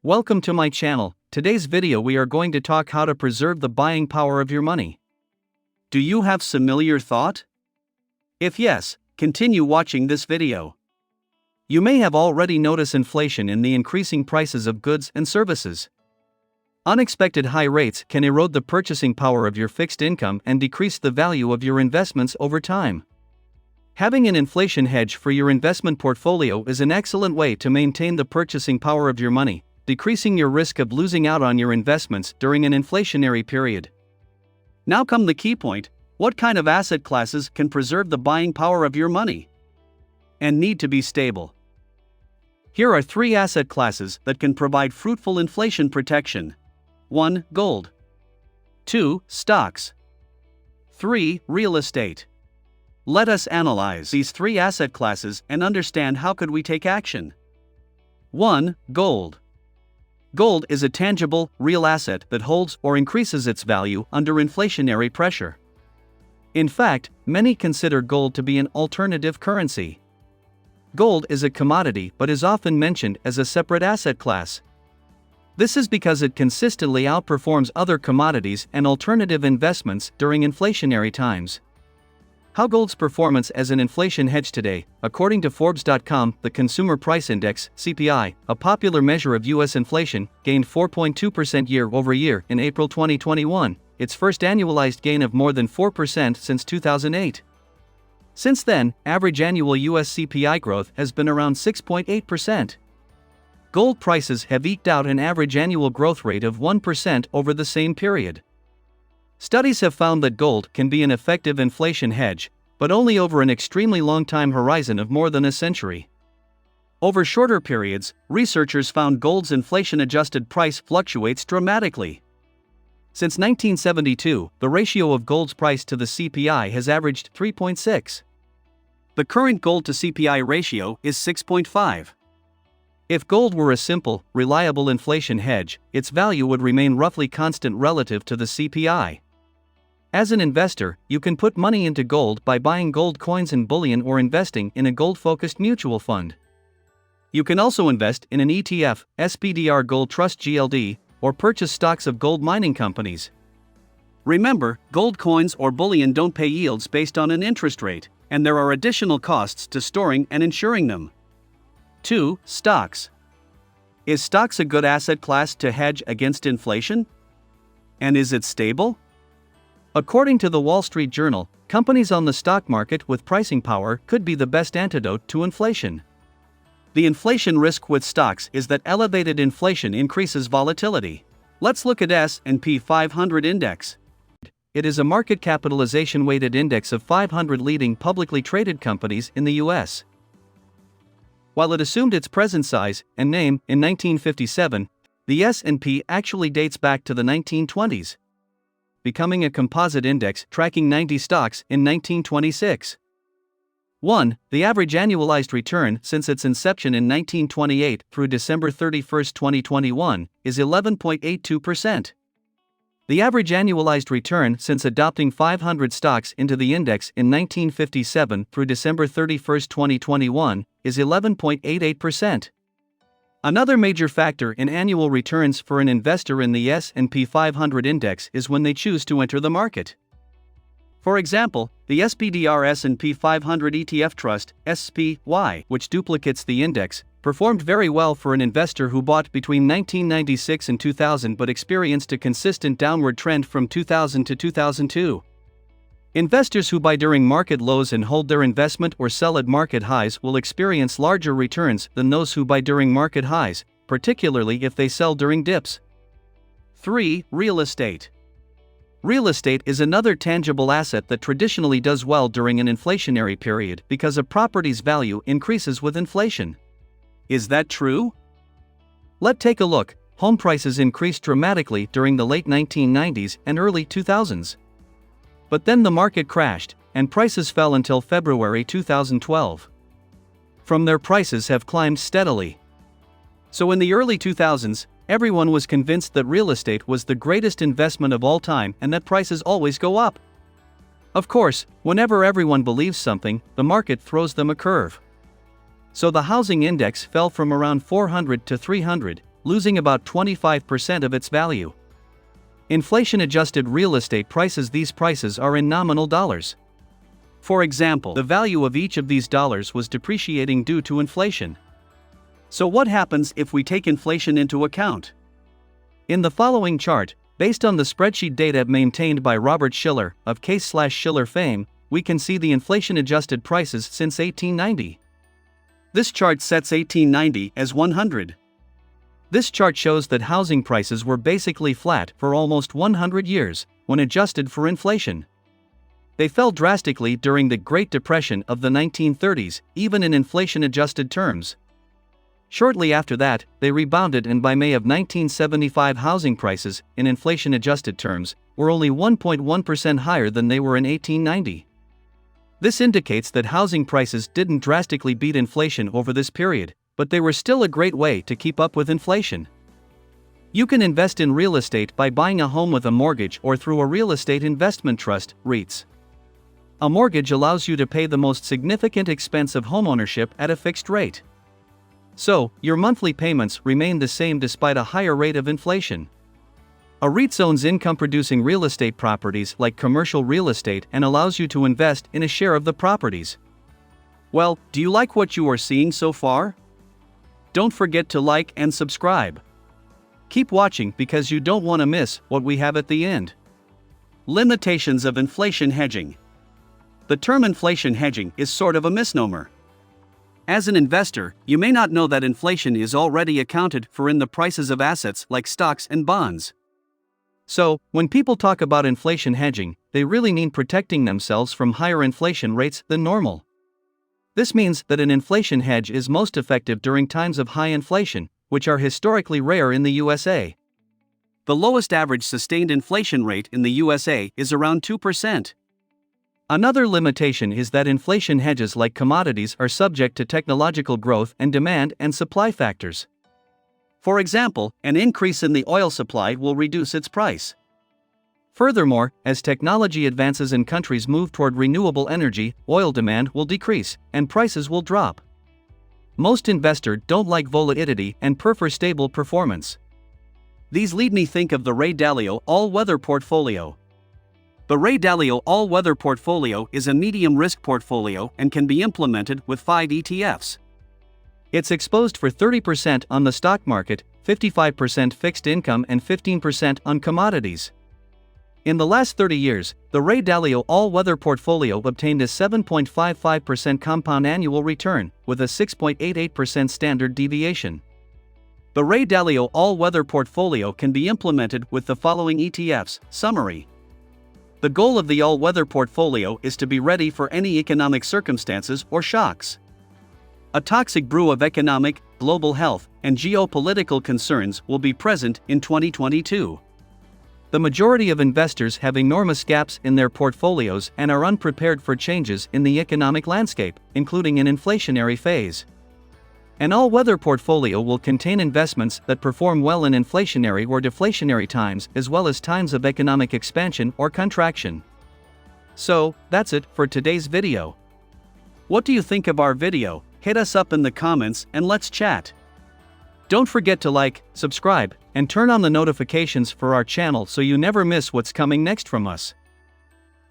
Welcome to my channel. Today's video we are going to talk how to preserve the buying power of your money. Do you have similar thought? If yes, continue watching this video. You may have already noticed inflation in the increasing prices of goods and services. Unexpected high rates can erode the purchasing power of your fixed income and decrease the value of your investments over time. Having an inflation hedge for your investment portfolio is an excellent way to maintain the purchasing power of your money, decreasing your risk of losing out on your investments during an inflationary period. Now come the key point: what kind of asset classes can preserve the buying power of your money and need to be stable? Here are 3 asset classes that can provide fruitful inflation protection. 1. Gold. 2. Stocks. 3. Real estate. Let us analyze these 3 asset classes and understand how could we take action. 1. Gold. Gold is a tangible, real asset that holds or increases its value under inflationary pressure. In fact, many consider gold to be an alternative currency. Gold is a commodity but is often mentioned as a separate asset class. This is because it consistently outperforms other commodities and alternative investments during inflationary times. How gold's performance as an inflation hedge today? According to Forbes.com, the Consumer Price Index (CPI), a popular measure of U.S. inflation, gained 4.2% year-over-year in April 2021, its first annualized gain of more than 4% since 2008. Since then, average annual U.S. CPI growth has been around 6.8%. Gold prices have eked out an average annual growth rate of 1% over the same period. Studies have found that gold can be an effective inflation hedge, but only over an extremely long time horizon of more than a century. Over shorter periods, researchers found gold's inflation-adjusted price fluctuates dramatically. Since 1972, the ratio of gold's price to the CPI has averaged 3.6. The current gold to CPI ratio is 6.5. If gold were a simple, reliable inflation hedge, its value would remain roughly constant relative to the CPI. As an investor, you can put money into gold by buying gold coins and bullion or investing in a gold-focused mutual fund. You can also invest in an ETF, SPDR Gold Trust GLD, or purchase stocks of gold mining companies. Remember, gold coins or bullion don't pay yields based on an interest rate, and there are additional costs to storing and insuring them. 2. Stocks. Is stocks a good asset class to hedge against inflation? And is it stable? According to the Wall Street Journal, companies on the stock market with pricing power could be the best antidote to inflation. The inflation risk with stocks is that elevated inflation increases volatility. Let's look at S&P 500 index. It is a market capitalization weighted index of 500 leading publicly traded companies in the US. While it assumed its present size and name in 1957, the S&P actually dates back to the 1920s, becoming a composite index tracking 90 stocks in 1926. 1. The average annualized return since its inception in 1928 through December 31, 2021, is 11.82%. The average annualized return since adopting 500 stocks into the index in 1957 through December 31, 2021, is 11.88%. Another major factor in annual returns for an investor in the S&P 500 index is when they choose to enter the market. For example, the SPDR S&P 500 ETF Trust, SPY, which duplicates the index, performed very well for an investor who bought between 1996 and 2000 but experienced a consistent downward trend from 2000 to 2002. Investors who buy during market lows and hold their investment or sell at market highs will experience larger returns than those who buy during market highs, particularly if they sell during dips. 3. Real estate. Real estate is another tangible asset that traditionally does well during an inflationary period because a property's value increases with inflation. Is that true? Let's take a look. Home prices increased dramatically during the late 1990s and early 2000s. But then the market crashed, and prices fell until February 2012. From there, prices have climbed steadily. So in the early 2000s, everyone was convinced that real estate was the greatest investment of all time and that prices always go up. Of course, whenever everyone believes something, the market throws them a curve. So the housing index fell from around 400 to 300, losing about 25% of its value. Inflation-adjusted real estate prices. These prices are in nominal dollars. For example, the value of each of these dollars was depreciating due to inflation. So what happens if we take inflation into account? In the following chart, based on the spreadsheet data maintained by Robert Shiller of Case/Shiller fame, we can see the inflation-adjusted prices since 1890. This chart sets 1890 as 100. This chart shows that housing prices were basically flat for almost 100 years, when adjusted for inflation. They fell drastically during the Great Depression of the 1930s, even in inflation-adjusted terms. Shortly after that, they rebounded, and by May of 1975 housing prices, in inflation-adjusted terms, were only 1.1% higher than they were in 1890. This indicates that housing prices didn't drastically beat inflation over this period, but they were still a great way to keep up with inflation. You can invest in real estate by buying a home with a mortgage or through a real estate investment trust, REITs. A mortgage allows you to pay the most significant expense of homeownership at a fixed rate. So, your monthly payments remain the same despite a higher rate of inflation. A REIT owns income-producing real estate properties like commercial real estate and allows you to invest in a share of the properties. Well, do you like what you are seeing so far? Don't forget to like and subscribe. Keep watching because you don't want to miss what we have at the end. Limitations of inflation hedging. The term inflation hedging is sort of a misnomer. As an investor, you may not know that inflation is already accounted for in the prices of assets like stocks and bonds. So, when people talk about inflation hedging, they really mean protecting themselves from higher inflation rates than normal. This means that an inflation hedge is most effective during times of high inflation, which are historically rare in the USA. The lowest average sustained inflation rate in the USA is around 2%. Another limitation is that inflation hedges like commodities are subject to technological growth and demand and supply factors. For example, an increase in the oil supply will reduce its price. Furthermore, as technology advances and countries move toward renewable energy, oil demand will decrease, and prices will drop. Most investors don't like volatility and prefer stable performance. These lead me think of the Ray Dalio all-weather portfolio. The Ray Dalio all-weather portfolio is a medium-risk portfolio and can be implemented with 5 ETFs. It's exposed for 30% on the stock market, 55% fixed income and 15% on commodities. In the last 30 years, the Ray Dalio all-weather portfolio obtained a 7.55% compound annual return, with a 6.88% standard deviation. The Ray Dalio all-weather portfolio can be implemented with the following ETFs. Summary. The goal of the all-weather portfolio is to be ready for any economic circumstances or shocks. A toxic brew of economic, global health, and geopolitical concerns will be present in 2022. The majority of investors have enormous gaps in their portfolios and are unprepared for changes in the economic landscape, including an inflationary phase. An all-weather portfolio will contain investments that perform well in inflationary or deflationary times as well as times of economic expansion or contraction. So, that's it for today's video. What do you think of our video? Hit us up in the comments and let's chat. Don't forget to like, subscribe, and turn on the notifications for our channel so you never miss what's coming next from us.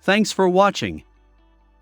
Thanks for watching.